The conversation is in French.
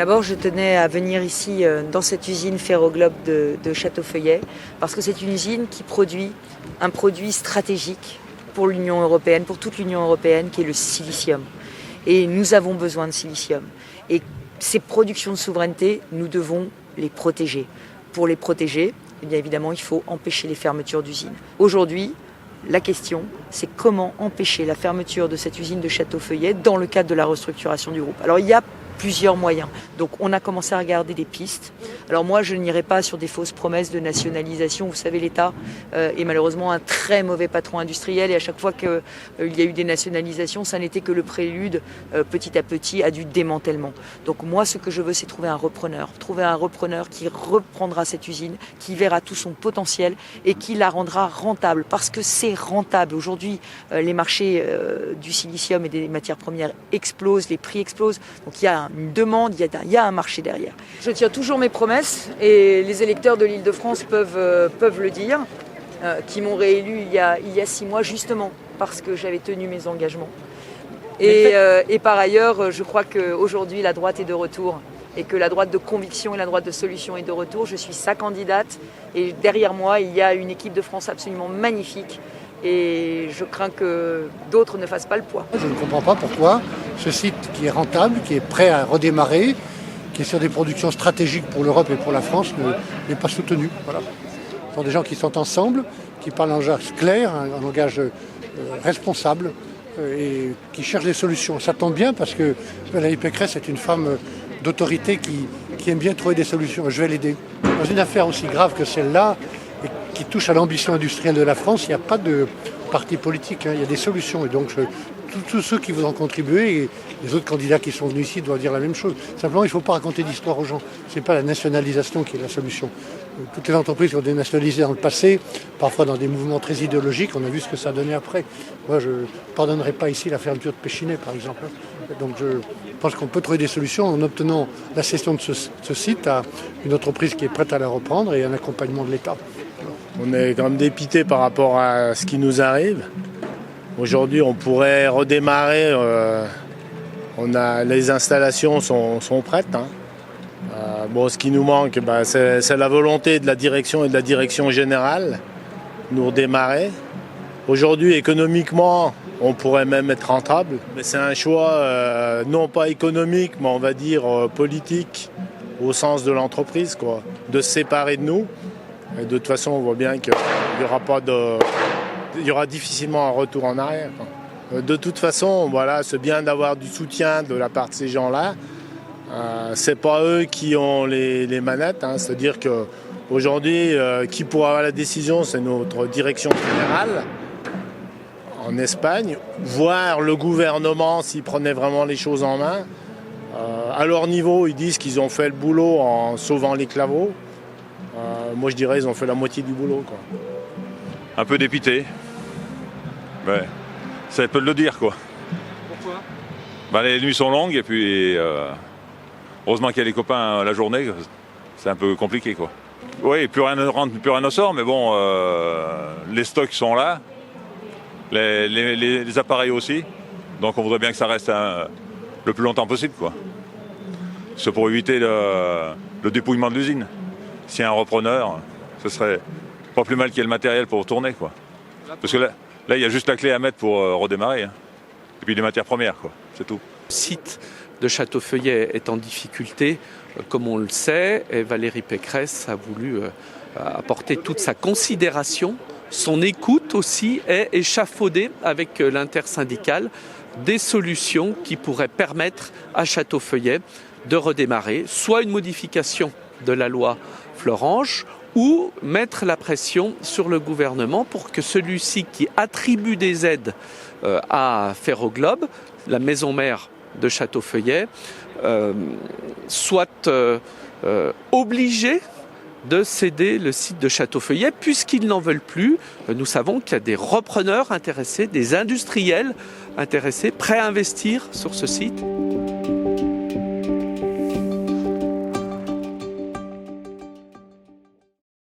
D'abord, je tenais à venir ici dans cette usine Ferroglobe de Château-Feuillet parce que c'est une usine qui produit un produit stratégique pour l'Union européenne, pour toute l'Union européenne, qui est le silicium. Et nous avons besoin de silicium. Et ces productions de souveraineté, nous devons les protéger. Pour les protéger, eh bien évidemment, il faut empêcher les fermetures d'usines. Aujourd'hui, la question, c'est comment empêcher la fermeture de cette usine de Château-Feuillet dans le cadre de la restructuration du groupe. Alors il y a plusieurs moyens. Donc on a commencé à regarder des pistes. Alors moi je n'irai pas sur des fausses promesses de nationalisation. Vous savez, l'État est malheureusement un très mauvais patron industriel et à chaque fois qu'il y a eu des nationalisations, ça n'était que le prélude petit à petit à du démantèlement. Donc moi ce que je veux, c'est trouver un repreneur qui reprendra cette usine, qui verra tout son potentiel et qui la rendra rentable, parce que c'est rentable. Aujourd'hui les marchés du silicium et des matières premières explosent, les prix explosent. Donc il y a une demande, il y a un marché derrière. Je tiens toujours mes promesses et les électeurs de l'Île-de-France peuvent le dire, qui m'ont réélu il y a 6 mois justement parce que j'avais tenu mes engagements. Et par ailleurs, je crois qu'aujourd'hui la droite est de retour et que la droite de conviction et la droite de solution est de retour. Je suis sa candidate et derrière moi il y a une équipe de France absolument magnifique. Et je crains que d'autres ne fassent pas le poids. Je ne comprends pas pourquoi ce site qui est rentable, qui est prêt à redémarrer, qui est sur des productions stratégiques pour l'Europe et pour la France, n'est pas soutenu. Voilà. Ce sont des gens qui sont ensemble, qui parlent un langage clair, un langage responsable et qui cherchent des solutions. Ça tombe bien parce que Valérie Pécresse est une femme d'autorité qui aime bien trouver des solutions. Je vais l'aider. Dans une affaire aussi grave que celle-là, qui touche à l'ambition industrielle de la France, il n'y a pas de parti politique, il y a des solutions. Et donc, tous ceux qui voudront contribuer, et les autres candidats qui sont venus ici doivent dire la même chose. Simplement, il ne faut pas raconter d'histoire aux gens. Ce n'est pas la nationalisation qui est la solution. Toutes les entreprises qui ont été nationalisées dans le passé, parfois dans des mouvements très idéologiques, on a vu ce que ça a donné après. Moi, je ne pardonnerai pas ici la fermeture de Péchinet, par exemple. Donc, je pense qu'on peut trouver des solutions en obtenant la cession de ce site à une entreprise qui est prête à la reprendre et un accompagnement de l'État. On est quand même dépité par rapport à ce qui nous arrive. Aujourd'hui, on pourrait redémarrer. Les installations sont prêtes. Ce qui nous manque, c'est la volonté de la direction et de la direction générale nous redémarrer. Aujourd'hui, économiquement, on pourrait même être rentable. Mais c'est un choix non pas économique, mais on va dire politique au sens de l'entreprise, de se séparer de nous. Et de toute façon, on voit bien qu'il y aura difficilement un retour en arrière. De toute façon, voilà, c'est bien d'avoir du soutien de la part de ces gens-là. C'est pas eux qui ont les manettes. C'est-à-dire qu'aujourd'hui, qui pourra avoir la décision, c'est notre direction générale en Espagne. Voir le gouvernement s'ils prenaient vraiment les choses en main. À leur niveau, ils disent qu'ils ont fait le boulot en sauvant les claveaux. Moi je dirais qu'ils ont fait la moitié du boulot. Un peu dépité. Ouais. Ça peut le dire quoi. Pourquoi ? Les nuits sont longues et puis heureusement qu'il y a les copains la journée, c'est un peu compliqué quoi. Oui, plus rien ne rentre, plus rien ne sort, mais bon, les stocks sont là, les appareils aussi, donc on voudrait bien que ça reste le plus longtemps possible quoi. C'est pour éviter le dépouillement de l'usine. S'il y a un repreneur, ce serait pas plus mal qu'il y ait le matériel pour tourner, quoi. Parce que là, il y a juste la clé à mettre pour redémarrer. Et puis les matières premières, quoi. C'est tout. Le site de Château-Feuillet est en difficulté, comme on le sait, et Valérie Pécresse a voulu apporter toute sa considération, son écoute aussi, et échafauder avec l'intersyndicale des solutions qui pourraient permettre à Château-Feuillet de redémarrer, soit une modification de la loi Florange, ou mettre la pression sur le gouvernement pour que celui-ci qui attribue des aides à Ferroglobe, la maison mère de Château-Feuillet, soit obligé de céder le site de Château-Feuillet puisqu'ils n'en veulent plus. Nous savons qu'il y a des repreneurs intéressés, des industriels intéressés, prêts à investir sur ce site.